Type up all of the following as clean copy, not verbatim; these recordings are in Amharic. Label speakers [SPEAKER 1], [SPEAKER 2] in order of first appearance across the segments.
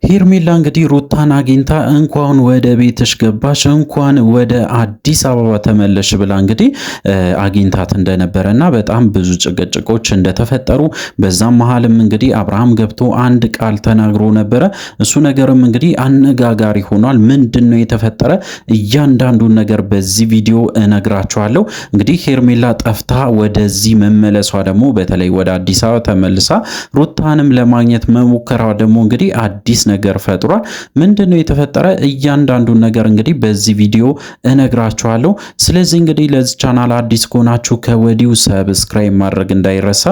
[SPEAKER 1] ሄርሜላ እንግዲህ ሩታን አግኝታ እንኳን ወደ ቤትሽ ገባሽ እንኳን ወደ አዲስ አበባ ተመለሽ ብላ እንግዲህ አግኝታት እንደነበረና በጣም ብዙ ጭቅጭቆች እንደተፈጠሩ በዛም መሃልም እንግዲህ አብርሃም ገብቶ አንድ ቃል ተናግሮ ነበረ። እሱ ነገርም እንግዲህ አነጋጋሪ ሆኗል። ምንድነው የተፈጠረ? እያንዳንዱን ነገር በዚህ ቪዲዮ እነግራችኋለሁ። እንግዲህ ሄርሜላ ጠፍታ ወደዚህ መመለሷ ደግሞ በተለይ ወደ አዲስ አበባ ተመልሳ ሩታንም ለማግኘት መሞከሯ ደግሞ እንግዲህ አዲስ ነገር ፈጥሯል። ምንድነው የተፈጠረ? እያንዳንዱን ነገር እንግዲህ በዚህ ቪዲዮ እነግራችኋለሁ። ስለዚህ እንግዲህ ለዚህ ቻናል አዲስ ከሆናችሁ ከወዲሁ ሰብስክራይብ ማድረግ እንዳይረሳ፣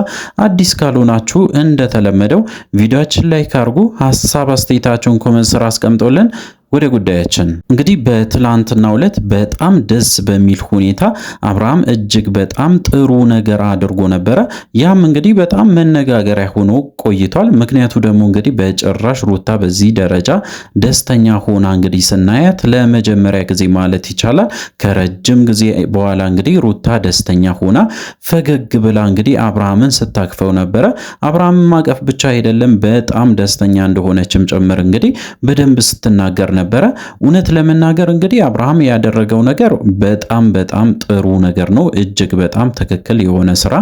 [SPEAKER 1] አዲስ ካልሆናችሁ እንደተለመደው ቪዲዮአችን ላይክ አድርጉ፣ ሐሳብ አስተያየታችሁን ኮሜንት ስራ አስቀምጡልን። ወደ ጉዳያችን እንግዲህ በትላንትናው ዕለት በጣም ደስ በሚል ሁኔታ አብርሃም እጅግ በጣም ጥሩ ነገር አድርጎ ነበረ። ያም እንግዲህ በጣም መነጋገሪያ ሆኖ ቆይቷል። ምክንያቱ ደግሞ እንግዲህ በጭራሽ ሩታ በዚህ ደረጃ ደስተኛ ሆና እንግዲህ ስናያት ለመጀመሪያ ጊዜ ማለት ይቻላል ከረጅም ጊዜ በኋላ እንግዲህ ሩታ ደስተኛ ሆና ፈገግ ብላ እንግዲህ አብርሃምን ስታቅፈው ነበረ። አብርሃም ማቀፍ ብቻ አይደለም በጣም ደስተኛ እንደሆነችም ጭምር እንግዲህ በደንብ ስትናገር ነበረ። እውነት ለመናገር እንግዲህ አብርሃም ያደረገው ነገር በጣም በጣም ጥሩ ነገር ነው። እጅግ በጣም ትክክል የሆነ ስራ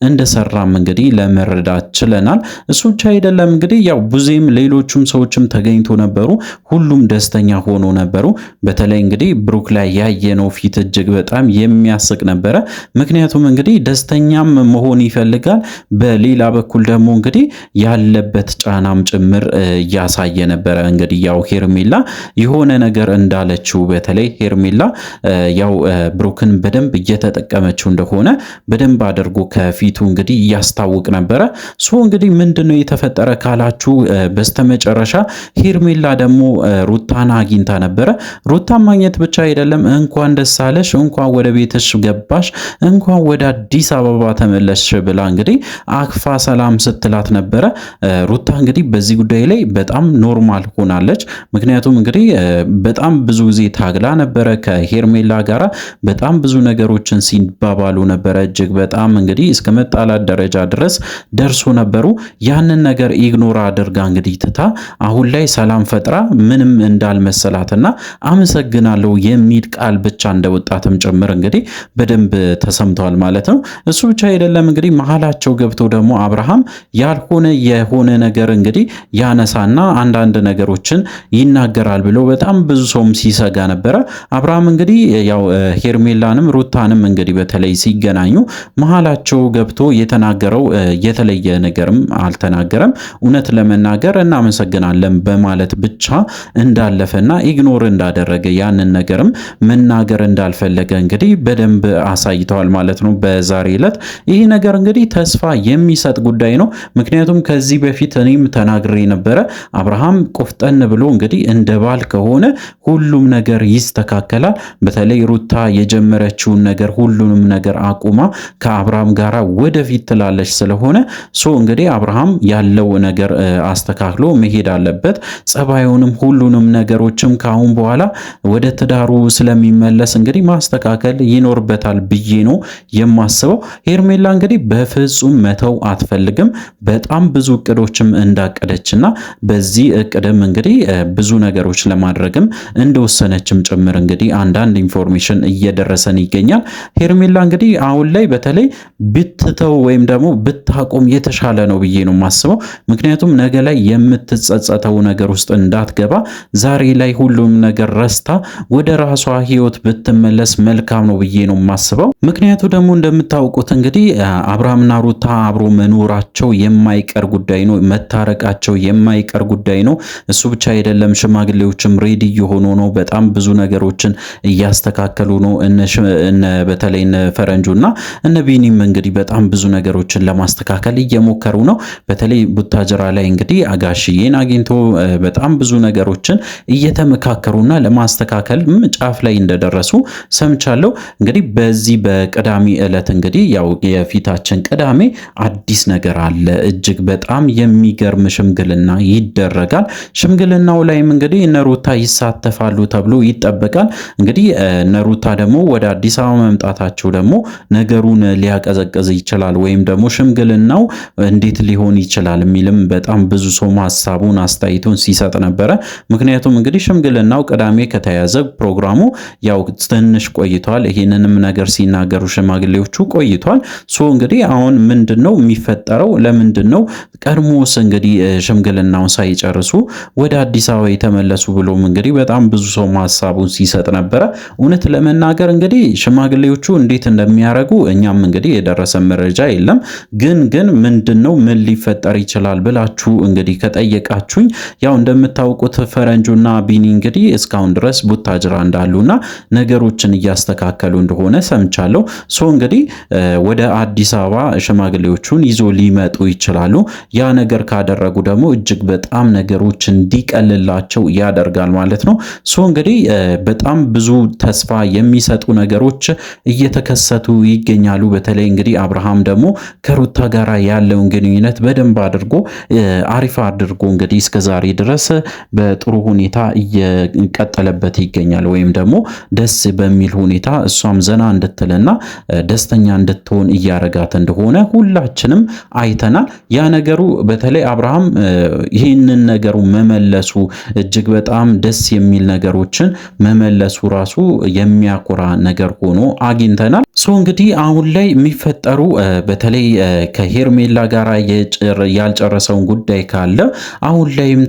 [SPEAKER 1] እንደሰራም እንግዲህ ለመረዳት ችለናል። እሱ ብቻ አይደለም እንግዲህ ያው ብዙም ሌሎቹም ሰዎችም ተገኝቶ ነበሩ። ሁሉም ደስተኛ ሆኖ ነበሩ። በተለይ እንግዲህ ብሩክ ላይ ያየነው ፊት እጅግ በጣም የሚያስቅ ነበረ። ምክንያቱም እንግዲህ ደስተኛም መሆን ይፈልጋል። በሌላ በኩል ደግሞ እንግዲህ ያለበት ጫናም ጭምር እያሳየ ነበረ። እንግዲህ ያው ሄርሜላ የሆነ ነገር እንዳለችው በተለይ ሄርሜላ ያው ብሩክን በደንብ እየተጠቀመችው እንደሆነ በደንብ አድርጎ ከፊቱ እንግዲህ እያስታውቅ ነበረ። ሶ እንግዲህ ምንድነው የተፈጠረ ካላችሁ በስተመጨረሻ ሄርሜላ ደግሞ ሩታን አግኝታ ነበረ። ሩታን ማግኘት ብቻ አይደለም እንኳን ደስ አለሽ፣ እንኳን ወደ ቤትሽ ገባሽ፣ እንኳን ወደ አዲስ አበባ ተመለስሽ ብላ እንግዲህ አክፋ ሰላም ስትላት ነበረ። ሩታ እንግዲህ በዚህ ጉዳይ ላይ በጣም ኖርማል ሆናለች። ምክንያቱም እንግዲህ በጣም ብዙ ጊዜ ታግላ ነበረ ከሄርሜላ ጋራ በጣም ብዙ ነገሮችን ሲባባሉ ነበረ። እጅግ በጣም እንግዲህ እስከ መጣላት ደረጃ ድረስ ደርሶ ነበሩ። ያንን ነገር ኢግኖር አድርጋ እንግዲህ ትታ አሁን ላይ ሰላም ፈጥራ ምንም እንዳልመሰላትና አመሰግናለሁ የሚል ቃል ብቻ እንደወጣትም ጭምር እንግዲህ በደንብ ተሰምተዋል ማለት ነው። እሱ ብቻ አይደለም እንግዲህ መሃላቸው ገብቶ ደግሞ አብርሃም ያልሆነ የሆነ ነገር እንግዲህ ያነሳና አንዳንድ ነገሮችን ይናገራል ብሎ በጣም ብዙ ሰውም ሲሰጋ ነበረ። አብርሃም እንግዲህ ያው ሄርሜላንም ሩታንም እንግዲህ በተለይ ሲገናኙ መሃላቸው ገብቶ የተናገረው የተለየ ነገርም አልተናገረም። እውነት ለመናገር እናመሰግናለን በማለት ብቻ እንዳለፈና ኢግኖር እንዳደረገ ያንን ነገርም መናገር እንዳልፈለገ እንግዲህ በደንብ አሳይተዋል ማለት ነው በዛሬ ዕለት። ይህ ነገር እንግዲህ ተስፋ የሚሰጥ ጉዳይ ነው። ምክንያቱም ከዚህ በፊት እኔም ተናግሬ ነበረ አብርሃም ቆፍጠን ብሎ እንግዲህ እንደ ባል ከሆነ ሁሉም ነገር ይስተካከላል። በተለይ ሩታ የጀመረችውን ነገር ሁሉንም ነገር አቁማ ከአብርሃም ጋራ ወደፊት ትላለች። ስለሆነ እንግዲህ አብርሃም ያለው ነገር አስተካክሎ መሄድ አለበት። ጸባዩንም ሁሉንም ነገሮችም ካሁን በኋላ ወደ ትዳሩ ስለሚመለስ እንግዲህ ማስተካከል ይኖርበታል ብዬ ነው የማስበው። ሄርሜላ እንግዲህ በፍጹም መተው አትፈልግም። በጣም ብዙ እቅዶችም እንዳቀደችና በዚህ እቅድም እንግዲህ ብዙ ነገሮች ለማድረግም እንደወሰነችም ጭምር እንግዲህ አንዳንድ ኢንፎርሜሽን እየደረሰን ይገኛል። ሄርሜላ እንግዲህ አሁን ላይ በተለይ ብትተው ወይም ደግሞ ብታቆም የተሻለ ነው ብዬ ነው የማስበው። ምክንያቱም ነገ ላይ የምትጸጸተው ነገር ውስጥ እንዳትገባ ዛሬ ላይ ሁሉም ነገር ረስታ ወደ ራሷ ህይወት ብትመለስ መልካም ነው ብዬ ነው የማስበው። ምክንያቱ ደግሞ እንደምታውቁት እንግዲህ አብርሃምና ሩታ አብሮ መኖራቸው የማይቀር ጉዳይ ነው። መታረቃቸው የማይቀር ጉዳይ ነው። እሱ ብቻ አይደለም ሽማግሌዎችም ሬዲ እየሆኑ ነው። በጣም ብዙ ነገሮችን እያስተካከሉ ነው። በተለይ እነ ፈረንጁና እነ ቢኒም እንግዲህ በጣም ብዙ ነገሮችን ለማስተካከል እየሞከሩ ነው። በተለይ ቡታጀራ ላይ እንግዲህ አጋሽዬን አግኝቶ በጣም ብዙ ነገሮችን እየተመካከሩና ለማስተካከል ጫፍ ላይ እንደደረሱ ሰምቻለሁ። እንግዲህ በዚህ በቅዳሜ ዕለት እንግዲህ ያው የፊታችን ቅዳሜ አዲስ ነገር አለ። እጅግ በጣም የሚገርም ሽምግልና ይደረጋል። ሽምግልናው ላይም እንግዲህ እነ ሩታ ይሳተፋሉ ተብሎ ይጠበቃል። እንግዲህ እነ ሩታ ደግሞ ወደ አዲስ አበባ መምጣታቸው ደግሞ ነገሩን ሊያቀዘቅዝ ይችላል፣ ወይም ደግሞ ሽምግልናው እንዴት ሊሆን ይችላል የሚልም በጣም ብዙ ሰው ሀሳቡን አስተያየቱን ሲሰጥ ነበረ። ምክንያቱም እንግዲህ ሽምግልናው ቅዳሜ ከተያዘ ፕሮግራሙ ያው ትንሽ ቆይቷል። ይሄንንም ነገር ሲናገሩ ሽማግሌዎቹ ቆይቷል። ሶ እንግዲህ አሁን ምንድነው የሚፈጠረው? ለምንድነው ቀድሞስ እንግዲህ ሽምግልናውን ሳይጨርሱ ወደ አዲስ አበባ የተመለሱ ብሎም እንግዲህ በጣም ብዙ ሰው ሀሳቡን ሲሰጥ ነበረ። እውነት ለመናገር እንግዲህ ሽማግሌዎቹ እንዴት እንደሚያደርጉ እኛም እንግዲህ የደረሰ መረጃ የለም። ግን ምንድነው ምን ሊፈጠር ይችላል ብላችሁ እንግዲህ ከጠየቃችሁኝ ያው እንደምታውቁት ፈረንጁና ቢኒ እንግዲህ እስካሁን ድረስ ቡታጅራ እንዳሉና ነገሮችን እያስተካከሉ እንደሆነ ሰምቻለሁ። ሶ እንግዲህ ወደ አዲስ አበባ ሽማግሌዎቹን ይዞ ሊመጡ ይችላሉ። ያ ነገር ካደረጉ ደግሞ እጅግ በጣም ነገሮች እንዲቀልላቸው ያደርጋል ማለት ነው። ሶ እንግዲህ በጣም ብዙ ተስፋ የሚሰጡ ነገሮች እየተከሰቱ ይገኛሉ። በተለይ እንግዲህ አብርሃም ደግሞ ከሩታ ጋር ያለውን ግንኙነት በደንብ አድርጎ አሪፍ አድርጎ እንግዲህ እስከዛሬ ድረስ በጥሩ ሁኔታ እየቀጠለበት ይገኛል። ወይም ደግሞ ደስ በሚል ሁኔታ እሷም ዘና እንድትልና ደስተኛ እንድትሆን እያረጋት እንደሆነ ሁላችንም አይተናል። ያ ነገሩ በተለይ አብርሃም ይህንን ነገሩ መመለሱ እጅግ በጣም ደስ የሚል ነገሮችን መመለሱ ራሱ የሚያኮራ ነገር ሆኖ አግኝተናል። ሶ እንግዲህ አሁን ላይ የሚፈጠሩ በተለይ ከሄርሜላ ጋር ያልጨረሰውን ጉዳይ ካለ አሁን ላይም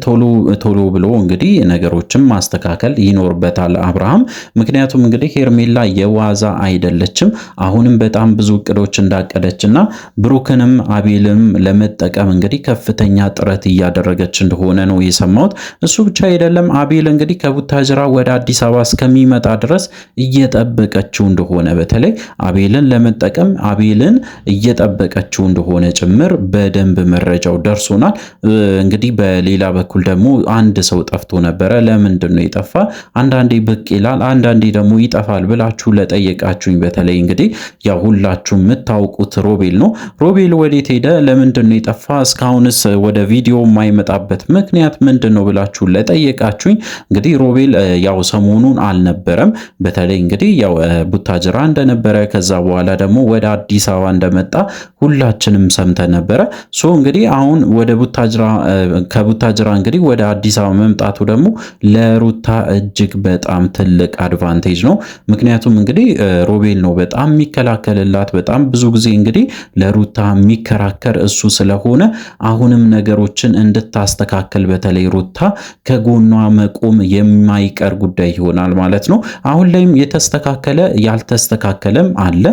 [SPEAKER 1] ቶሎ ብሎ እንግዲህ ነገሮችን ማስተካከል ይኖርበታል አብርሃም። ምክንያቱም እንግዲህ ሄርሜላ የዋዛ አይደለችም። አሁንም በጣም ብዙ እቅዶች እንዳቀደችና ብሩክንም አቤልም ለመጠቀም እንግዲህ ከፍተኛ ጥረት እያደረገች እንደሆነ ነው የሰማሁት። እሱ ብቻ አይደለም፣ አቤል እንግዲህ ከቡታጅራ ወደ አዲስ አበባ እስከሚመጣ ድረስ እየጠበቀችው እንደሆነ በተለይ አቤልን ለመጠቀም አቤልን እየጠበቀችው እንደሆነ ጭምር በደንብ መረጃው ደርሶናል። እንግዲህ በሌላ በኩል ደግሞ አንድ ሰው ጠፍቶ ነበረ። ለምንድን ነው የጠፋ? አንዳንዴ ብቅ ይላል፣ አንዳንዴ ደግሞ ይጠፋል ብላችሁ ለጠየቃችሁኝ በተለይ እንግዲህ ያው ሁላችሁ የምታውቁት ሮቤል ነው። ሮቤል ወዴት ሄደ? ለምንድን ነው የጠፋ? እስካሁንስ ወደ ቪዲዮ የማይመጣበት ምክንያት ምንድን ነው ብላችሁ ለጠየቃችሁኝ እንግዲህ ሮቤል ያው ሰሞኑን አልነበረም። በተለይ እንግዲህ ያው ቡታጅራ እንደነበረ ከዛ በኋላ ደግሞ ወደ አዲስ አበባ እንደመጣ ሁላችንም ሰምተን ነበረ። ሶ እንግዲህ አሁን ወደ ከቡታጅራ እንግዲህ ወደ አዲስ አበባ መምጣቱ ደግሞ ለሩታ እጅግ በጣም ትልቅ አድቫንቴጅ ነው። ምክንያቱም እንግዲህ ሮቤል ነው በጣም የሚከላከልላት፣ በጣም ብዙ ጊዜ እንግዲህ ለሩታ የሚከራከር እሱ ስለሆነ አሁንም ነገሮችን እንድታስተካከል በተለይ ሩታ ከጎኗ መቆም የማይቀር ጉዳይ ይሆናል ማለት ነው። አሁን ላይም የተስተካከለ ያልተስተካከለም አለ።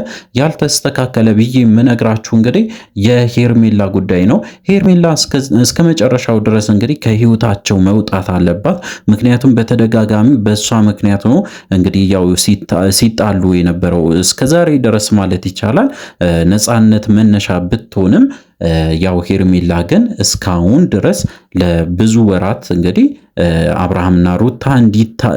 [SPEAKER 1] ያልተስተካከለ ብዬ የምነግራችሁ እንግዲህ የሄርሜላ ጉዳይ ነው። ሄርሜላ እስከ መጨረሻው ድረስ እንግዲህ ከህይወታቸው መውጣት አለባት። ምክንያቱም በተደጋጋሚ በእሷ ምክንያት ነው እንግዲህ ያው ሲጣሉ የነበረው እስከዛሬ ድረስ ማለት ይቻላል። ነፃነት መነሻ ብትሆንም ያው ሄርሜላ ግን እስካሁን ድረስ ለብዙ ወራት እንግዲህ አብርሃምና ሩታ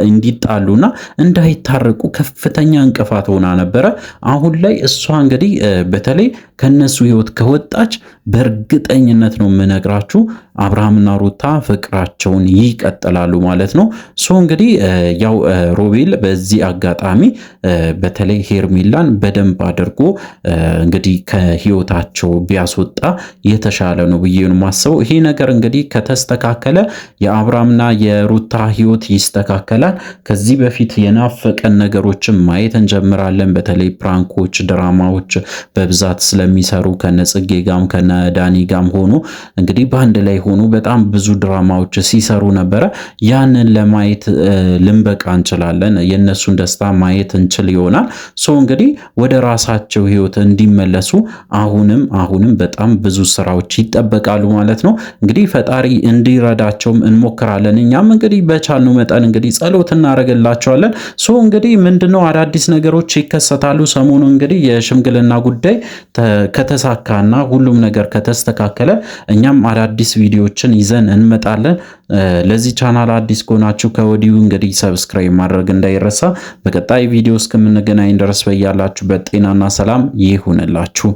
[SPEAKER 1] እንዲጣሉና እንዳይታረቁ ከፍተኛ እንቅፋት ሆና ነበረ። አሁን ላይ እሷ እንግዲህ በተለይ ከነሱ ህይወት ከወጣች በእርግጠኝነት ነው የምነግራችሁ አብርሃምና ሩታ ፍቅራቸውን ይቀጥላሉ ማለት ነው። ሶ እንግዲህ ያው ሮቤል በዚህ አጋጣሚ በተለይ ሄርሜላን በደንብ አድርጎ እንግዲህ ከህይወታቸው ቢያስወጣ የተሻለ ነው ብዬ ነው የማስበው። ይሄ ነገር እንግዲህ ከተስተካከለ የአብርሃምና የሩታ ህይወት ይስተካከላል። ከዚህ በፊት የናፈቀን ነገሮችን ማየት እንጀምራለን። በተለይ ፕራንኮች፣ ድራማዎች በብዛት ስለሚሰሩ ከነጽጌ ጋም ከነዳኒ ጋም ሆኑ እንግዲህ በአንድ ላይ ሆኑ በጣም ብዙ ድራማዎች ሲሰሩ ነበረ። ያንን ለማየት ልንበቃ እንችላለን። የነሱን ደስታ ማየት እንችል ይሆናል። ሶ እንግዲህ ወደ ራሳቸው ህይወት እንዲመለሱ አሁንም በጣም ብዙ ስራዎች ይጠበቃሉ ማለት ነው። እንግዲህ ፈጣሪ እንዲረዳቸውም እንሞክራለን። እኛም እንግዲህ በቻልነው መጠን እንግዲህ ጸሎት እናደርግላቸዋለን። ሶ እንግዲህ ምንድነው አዳዲስ ነገሮች ይከሰታሉ። ሰሞኑ እንግዲህ የሽምግልና ጉዳይ ከተሳካና ሁሉም ነገር ከተስተካከለ እኛም አዳዲስ ቪዲዮዎችን ይዘን እንመጣለን። ለዚህ ቻናል አዲስ ከሆናችሁ ከወዲሁ እንግዲህ ሰብስክራይብ ማድረግ እንዳይረሳ። በቀጣይ ቪዲዮ እስከምንገናኝ ድረስ በያላችሁበት ጤናና ሰላም ይሁንላችሁ።